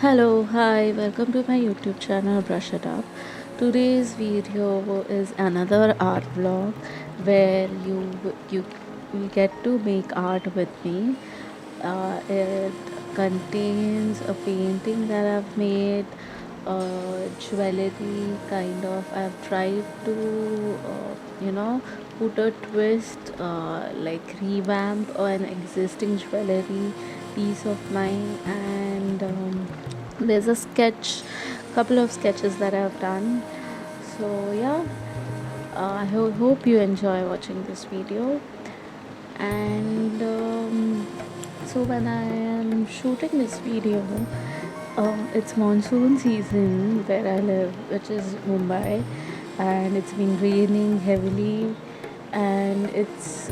Hello, hi, welcome to my YouTube channel Brush It Up. Today's video is another art vlog where you will get to make art with me. It contains a painting that I've made, jewelry kind of. I've tried to put a twist, like revamp an existing jewelry piece of mine, and there's a sketch, couple of sketches that I've done. So yeah, I hope you enjoy watching this video. And so when I am shooting this video, it's monsoon season where I live, which is Mumbai, and it's been raining heavily, and it's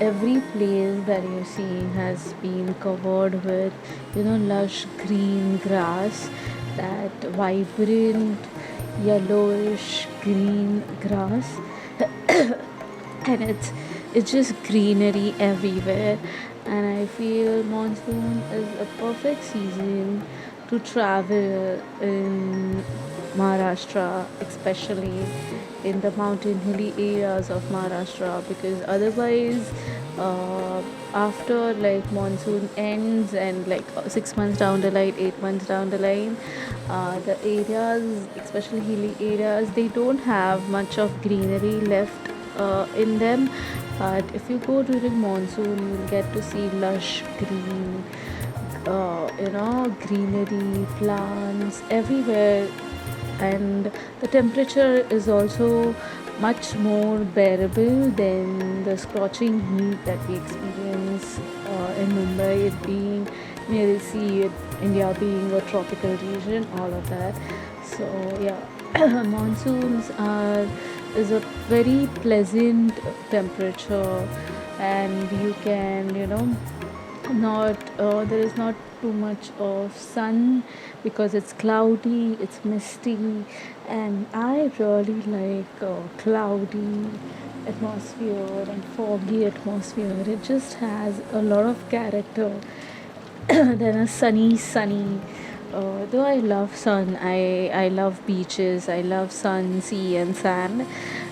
every place that you see has been covered with lush green grass, that vibrant yellowish green grass. And it's just greenery everywhere, and I feel monsoon is a perfect season to travel in Maharashtra, especially in the mountain hilly areas of Maharashtra, because otherwise, after like monsoon ends and like 6 months down the line, 8 months down the line, the areas, especially hilly areas, they don't have much of greenery left in them. But if you go during monsoon, you'll get to see lush green, greenery, plants everywhere, and the temperature is also much more bearable than the scorching heat that we experience in Mumbai, it being near the sea, India being a tropical region, all of that. So yeah, monsoons are is a very pleasant temperature, and you can not there is not too much of sun because it's cloudy, it's misty, and I really like cloudy atmosphere and foggy atmosphere. It just has a lot of character than a sunny. Though I love sun, I love beaches, I love sun, sea, and sand,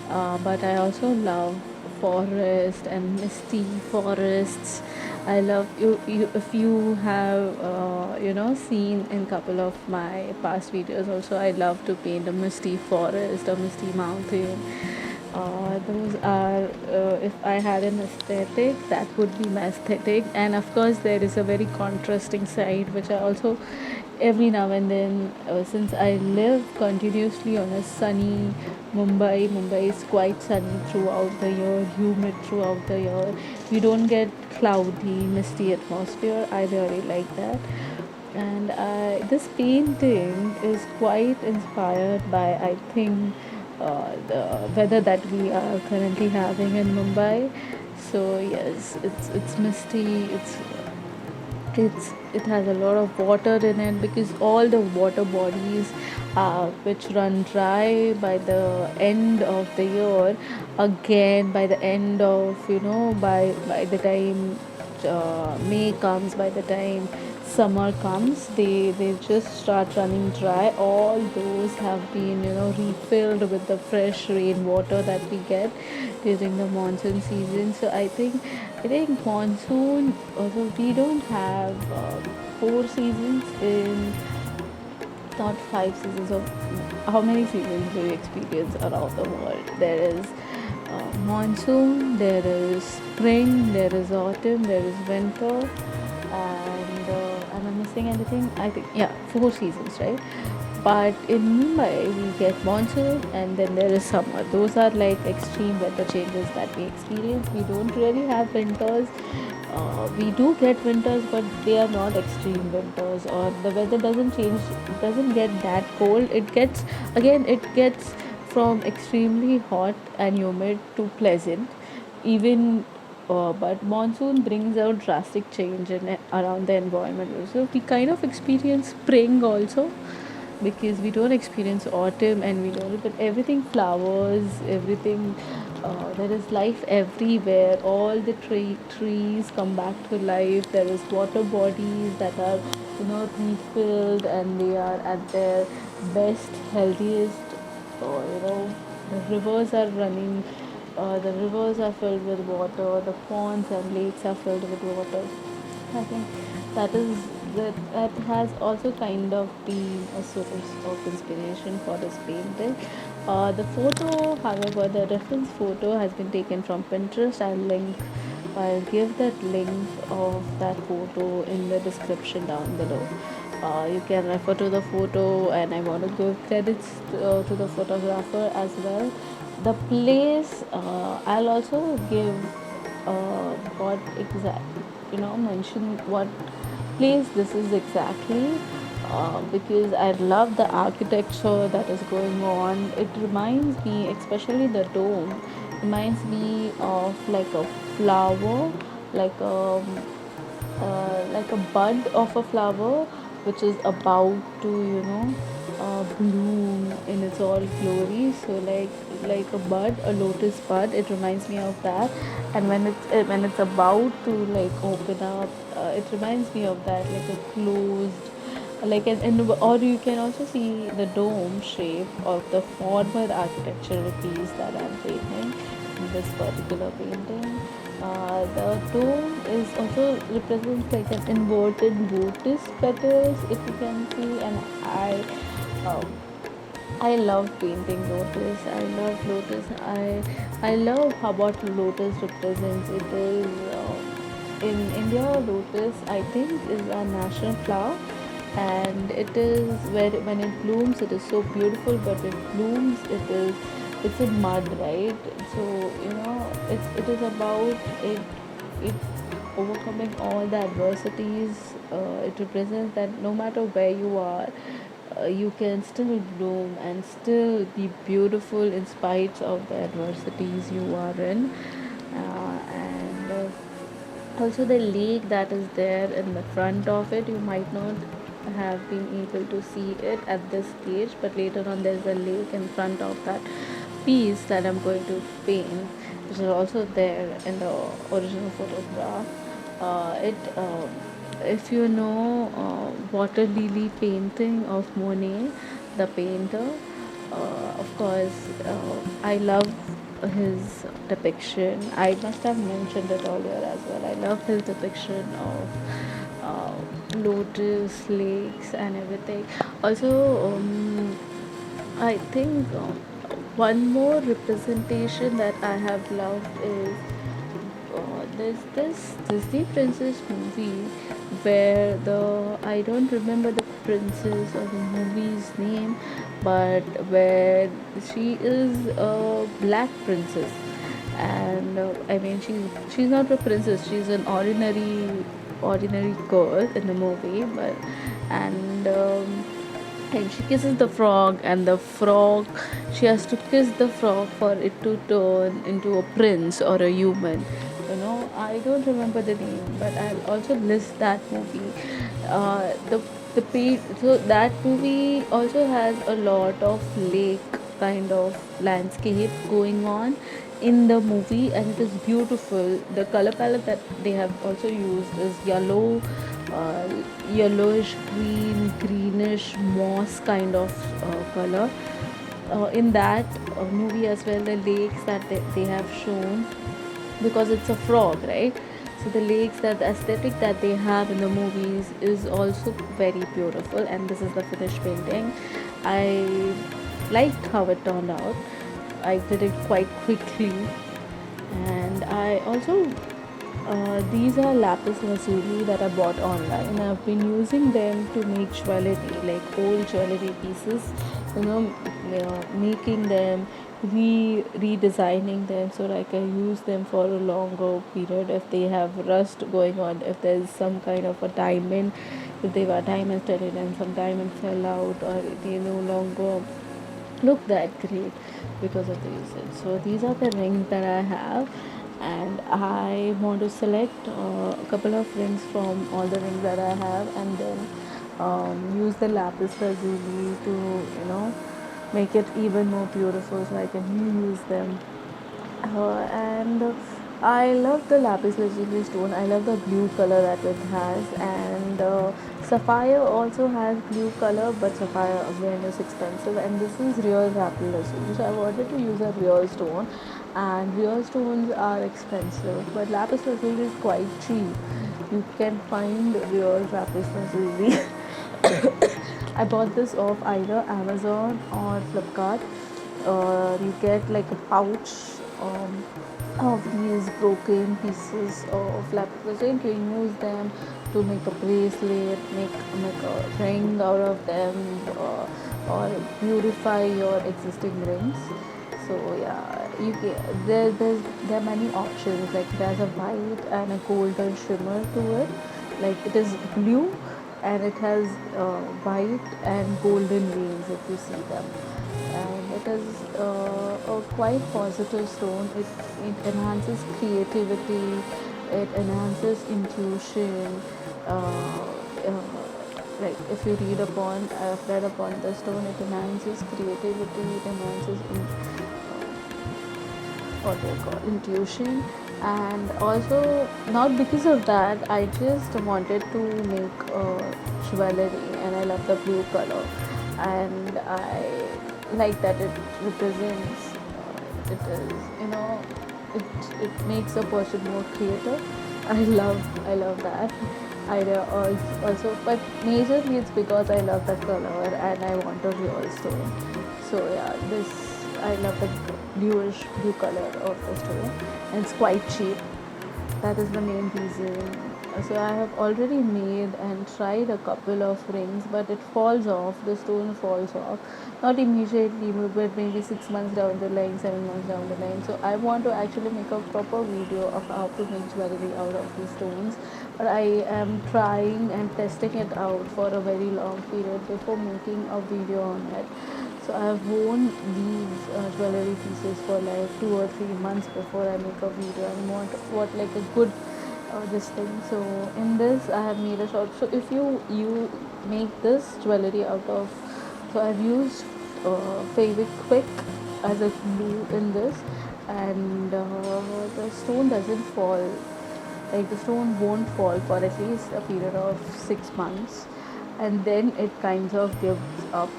but I also love forest and misty forests. I love you if you have seen in couple of my past videos also, I love to paint a misty forest, a misty mountain. Those are, if I had an aesthetic, that would be my aesthetic. And of course, there is a very contrasting side, which I also, every now and then, since I live continuously on a sunny Mumbai is quite sunny throughout the year, humid throughout the year. We don't get cloudy, misty atmosphere. I really like that. And this painting is quite inspired by, I think, the weather that we are currently having in Mumbai. So yes, it's misty. It has a lot of water in it because all the water bodies which run dry by the end of the year, again by the end of by the time May comes, by the time summer comes, they just start running dry. All those have been refilled with the fresh rainwater that we get during the monsoon season. So I think monsoon, although we don't have four seasons in, not five seasons of, how many seasons do you experience around the world? There is monsoon, there is spring, there is autumn, there is winter, and am I missing anything? I think, yeah, four seasons, right? But in Mumbai, we get monsoon and then there is summer. Those are like extreme weather changes that we experience. We don't really have winters. We do get winters, but they are not extreme winters, or the weather doesn't change, doesn't get that cold. It gets from extremely hot and humid to pleasant, even. But monsoon brings out drastic change around the environment. So we kind of experience spring also, because we don't experience autumn, and we don't, but everything flowers, everything, there is life everywhere. All the trees come back to life. There is water bodies that are refilled, and they are at their best, healthiest. You know, the rivers are running. The rivers are filled with water. The ponds and lakes are filled with water. I think that is that has also kind of been a source of inspiration for this painting. The photo, however, the reference photo has been taken from Pinterest. I'll give that link of that photo in the description down below. You can refer to the photo, and I want to give credits to the photographer as well. The place, I'll also give what exact mention what place this is exactly, because I love the architecture that is going on. It reminds me, especially the dome, reminds me of like a flower, like a bud of a flower which is about to bloom in its all glory. So like a bud, a lotus bud, it reminds me of that. And when it's about to like open up, it reminds me of that, like a closed, like or you can also see the dome shape of the former architectural piece that I'm painting in this particular painting. The dome is also represents like an inverted lotus petals, if you can see. And um, I love painting lotus. I love lotus. I love how what lotus represents. It is in India, lotus I think is our national flower, and it is where when it blooms, it is so beautiful. But it blooms, it's in mud, right? So it is about it overcoming all the adversities. It represents that no matter where you are, you can still bloom and still be beautiful in spite of the adversities you are in. And Also, the lake that is there in the front of it, you might not have been able to see it at this stage, but later on there's a lake in front of that piece that I'm going to paint, which is also there in the original photograph. It If you know water lily painting of Monet, the painter, of course, I love his depiction. I must have mentioned it earlier as well. I love his depiction of lotus lakes and everything. Also, I think one more representation that I have loved is there's this Disney princess movie where the I don't remember the princess or the movie's name, but where she is a black princess. And I mean, she's not a princess, she's an ordinary girl in the movie. But and and she kisses the frog, and the frog, she has to kiss the frog for it to turn into a prince or a human. I don't remember the name, but I'll also list that movie. So that movie also has a lot of lake kind of landscape going on in the movie, and it is beautiful. The color palette that they have also used is uh, yellowish green, greenish moss kind of color. In that movie as well, the lakes that they have shown, because it's a frog, right? So the lakes, that the aesthetic that they have in the movies is also very beautiful. And this is the finished painting. I liked how it turned out. I did it quite quickly. And I also these are lapis lazuli that I bought online. I've been using them to make jewelry, like old jewelry pieces. Making them, redesigning them so that I can use them for a longer period if they have rust going on. If there's some kind of a diamond, if they were diamond studded and some diamond fell out, or they no longer look that great because of the usage. So these are the rings that I have, and I want to select a couple of rings from all the rings that I have, and then use the lapis lazuli to make it even more beautiful so I can reuse them. And I love the lapis lazuli stone. I love the blue color that it has, and Sapphire also has blue color, but sapphire again is expensive, and this is real lapis lazuli. So I wanted to use a real stone, and real stones are expensive, but lapis lazuli is quite cheap. You can find real lapis lazuli. I bought this off either Amazon or Flipkart. You get like a pouch um, of these broken pieces of lapis. You can use them to make a bracelet, make a ring out of them, or beautify your existing rings. So yeah, there are many options. Like there's a white and a golden shimmer to it. Like it is blue and it has white and golden veins if you see them, and it is a quite positive stone. It enhances creativity, it enhances intuition. Uh, like if you I've read upon the stone, it enhances creativity, it enhances what they call intuition. And also, not because of that, I just wanted to make jewelry, and I love the blue color, and I like that it represents it is, it makes a person more creative. I love that idea also, but majorly it's because I love the color and I want a real stone. So yeah, this I love the bluish blue color of the stone, and it's quite cheap. That is the main reason. So I have already made and tried a couple of rings, but it falls off. The stone falls off, not immediately, but maybe 6 months down the line, 7 months down the line. So I want to actually make a proper video of how to make jewelry out of these stones. But I am trying and testing it out for a very long period before making a video on it. So I have worn these jewelry pieces for like 2 or 3 months before I make a video and want what like a good this thing. So in this I have made a short. So if you make this jewelry out of, so I've used Fevikwik as a glue in this, and the stone doesn't fall. Like the stone won't fall for at least a period of 6 months, and then it kind of gives up.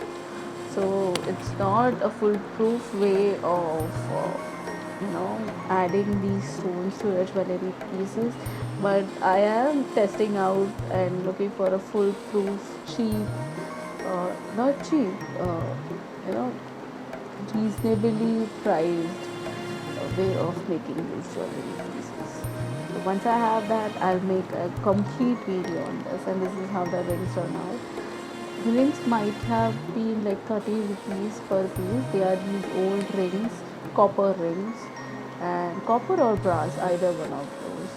So it's not a foolproof way of adding these stones to your jewelry pieces, but I am testing out and looking for a foolproof, cheap, not cheap, you know reasonably priced way of making these jewelry pieces. So once I have that, I'll make a complete video on this, and this is how the rings turn out. The rings might have been like 30 rupees per piece. They are these old rings, copper rings, and copper or brass, either one of those.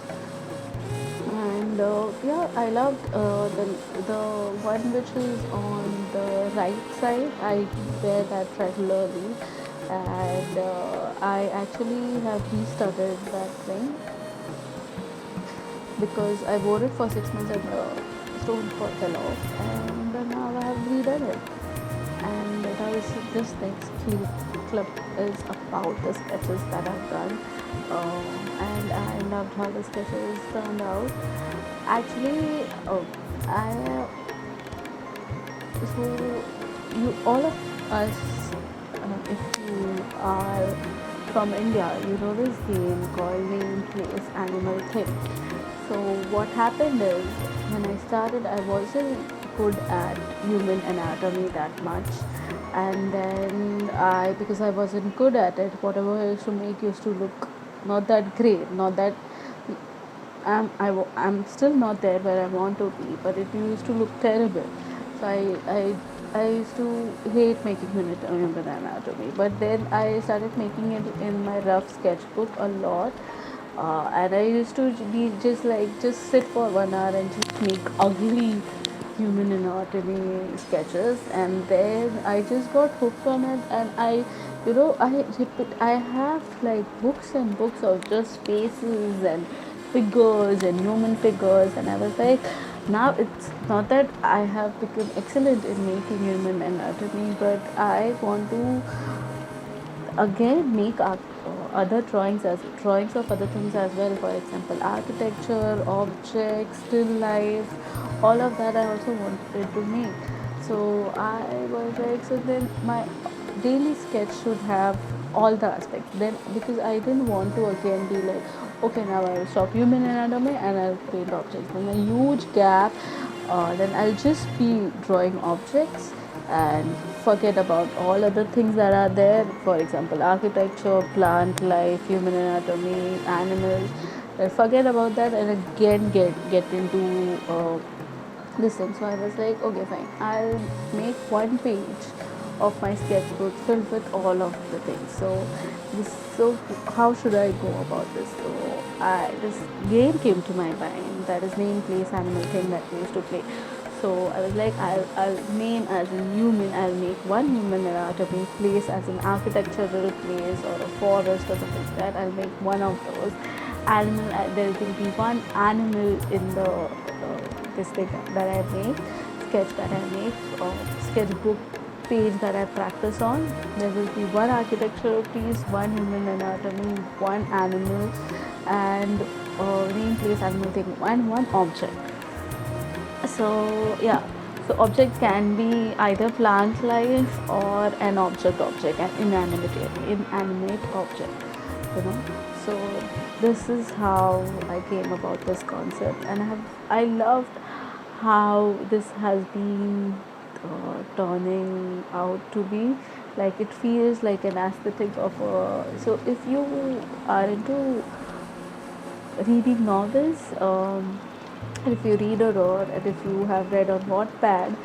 And yeah, I loved the one which is on the right side. I wear that regularly, and I actually have restudded that ring because I wore it for 6 months and the stone fell off, and now I have redone it. And that was this next clip is about the sketches that I've done, and I loved how the sketches turned out. Actually, I so you all of us, if you are from India, you know this game called Name Place Animal Thing. So what happened is, when I started, I wasn't good at human anatomy that much, and then because I wasn't good at it, whatever I used to make used to look not that great, not that I'm still not there where I want to be, but it used to look terrible. So I used to hate making human anatomy, but then I started making it in my rough sketchbook a lot, and I used to be just sit for 1 hour and just make ugly human anatomy sketches, and then I just got hooked on it, and I have like books and books of just faces and figures and human figures, and I was like, now it's not that I have become excellent in making human anatomy, but I want to again make other drawings of other things as well. For example, architecture, objects, still life, all of that I also wanted to make. So I was like, so then my daily sketch should have all the aspects. Then because I didn't want to again be like, okay, now I will stop human anatomy and I'll paint objects. Then a huge gap. Then I'll just be drawing objects and forget about all other things that are there. For example, architecture, plant life, human anatomy, animals. Forget about that and again get into this thing. So I was like, okay, fine. I'll make one page of my sketchbook filled with all of the things. So how should I go about this? So this game came to my mind. That is name, place, animal thing that we used to play. So I was like, I'll name as a human. I'll make one human anatomy, place as an architectural place or a forest or something like that. I'll make one of those. Animal, there will be one animal in the this thing that I make, sketch that I make, sketchbook page that I practice on. There will be one architectural piece, one human anatomy, one animal, and name, place, animal thing, and one object. So yeah, so object can be either plant life or an object, an inanimate object, you know. So this is how I came about this concept, and I loved how this has been turning out to be. Like it feels like an aesthetic of a. So if you are into reading novels, if you read or if you have read on Wattpad,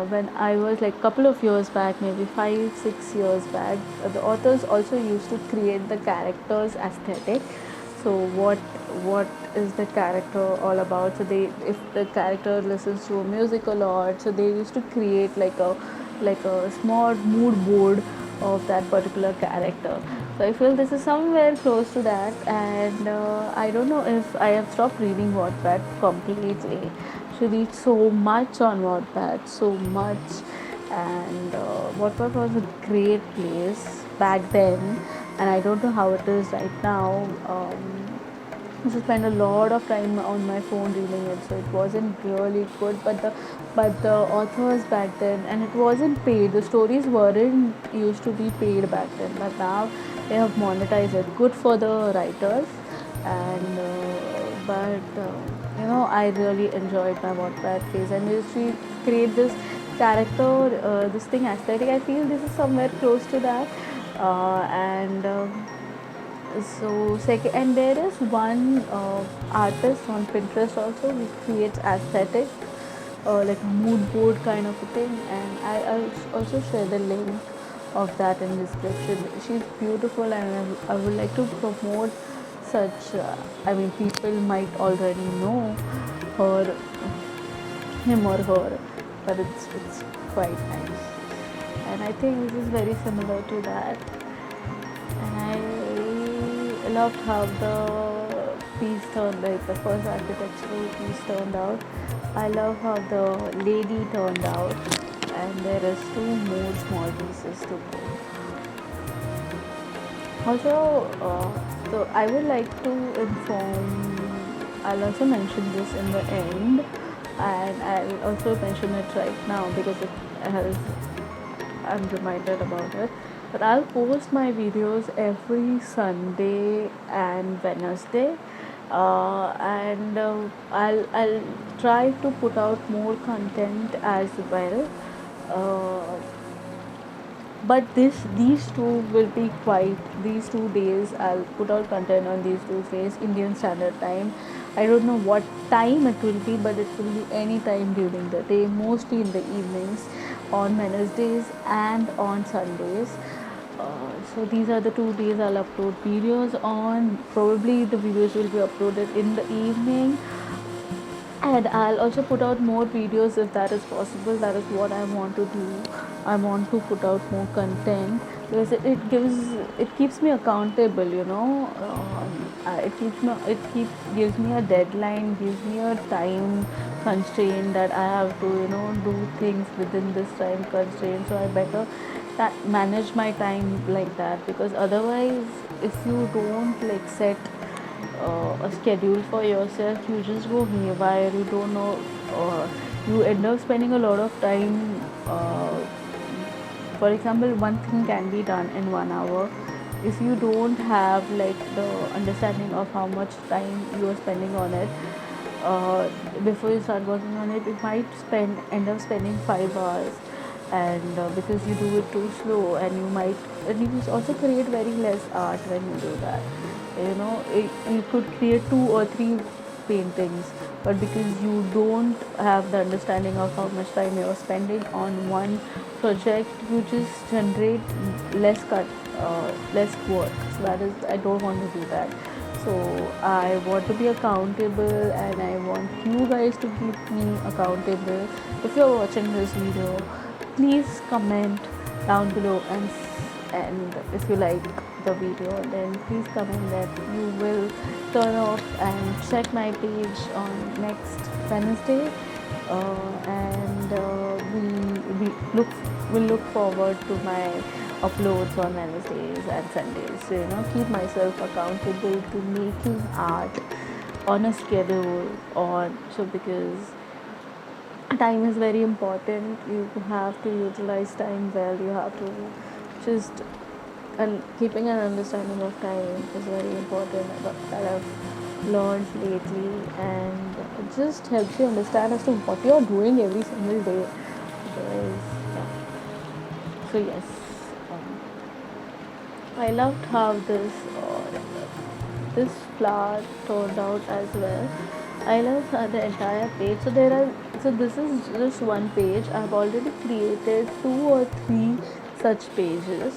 when I was like couple of years back, maybe 5 6 years back, the authors also used to create the characters aesthetic. So what is the character all about? So they, if the character listens to a music a lot, so they used to create like a small mood board of that particular character. So I feel this is somewhere close to that, and I don't know if I have stopped reading Wattpad completely. She reads so much on Wattpad, so much, and Wattpad was a great place back then, and I don't know how it is right now. I used to spend a lot of time on my phone reading it, so it wasn't really good. But the authors back then, and it wasn't paid. The stories weren't used to be paid back then, but now they have monetized it. Good for the writers, and I really enjoyed my Wattpad phase, and if we create this character, this thing aesthetic, I feel this is somewhere close to that, and. So second, and there is one artist on Pinterest also who creates aesthetic, like a mood board kind of a thing, and I'll also share the link of that in description. She's beautiful, and I would like to promote such. I mean, people might already know her, him or her, but it's quite nice, and I think this is very similar to that, and I loved how the piece turned, like the first architectural piece turned out. I love how the lady turned out, and there is two more small pieces to go. Also, so I would like to inform, I'll also mention this in the end, and I'll also mention it right now because it has, I'm reminded about it. But I'll post my videos every Sunday and Wednesday, and I'll try to put out more content as well. Uh, but these two will be quite, these 2 days I'll put out content on these 2 days Indian Standard Time. I don't know what time it will be, but it will be any time during the day, mostly in the evenings, on Wednesdays and on Sundays. So these are the 2 days I'll upload videos on. Probably the videos will be uploaded in the evening, and I'll also put out more videos if that is possible. That is what I want to do. I want to put out more content because it keeps me accountable, it gives me a deadline, gives me a time constraint that I have to do things within this time constraint. So I better manage my time like that, because otherwise if you don't like set a schedule for yourself, you just go haywire. You don't know or you end up spending a lot of time. For example, one thing can be done in 1 hour. If you don't have like the understanding of how much time you are spending on it, uh, before you start working on it, you might end up spending 5 hours, and because you do it too slow, and you also create very less art when you do that. You could create two or three paintings, but because you don't have the understanding of how much time you're spending on one project, you just generate less work. So that is, I don't want to do that. So I want to be accountable, and I want you guys to keep me accountable. If you're watching this video, please comment down below, and if you like the video, then please comment that you will turn off and check my page on next Wednesday, and we will look forward to my uploads on Wednesdays and Sundays. So keep myself accountable to making art on a schedule, on so because time is very important. You have to utilize time well. You have to just, and keeping an understanding of time is very important, that I've learned lately, and it just helps you understand as to what you're doing every single day. Because, yeah. So yes, um, I loved how this flower turned out as well. I love the entire page. So this is just one page. I've already created two or three such pages,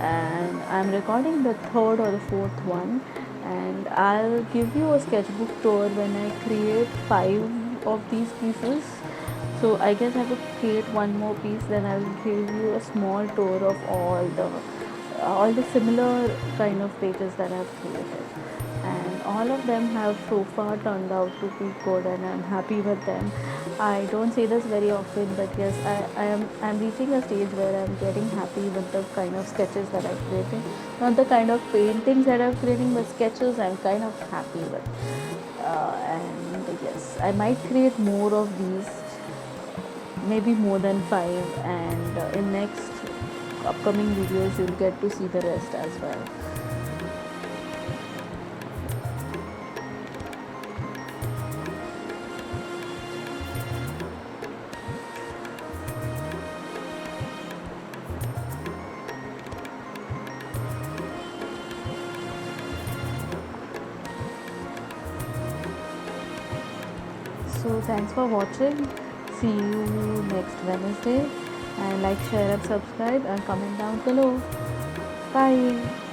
and I'm recording the third or the fourth one. And I'll give you a sketchbook tour when I create 5 of these pieces. So I guess I have to create one more piece. Then I'll give you a small tour of all the similar kind of pages that I've created, and all of them have so far turned out to be good, and I'm happy with them. I don't say this very often, but yes, I'm reaching a stage where I'm getting happy with the kind of sketches that I'm creating. Not the kind of paintings that I'm creating, but sketches I'm kind of happy with. And yes, I might create more of these, maybe more than 5, and in next upcoming videos you'll get to see the rest as well. So thanks for watching. See you next Wednesday, and like, share and subscribe and comment down below. Bye.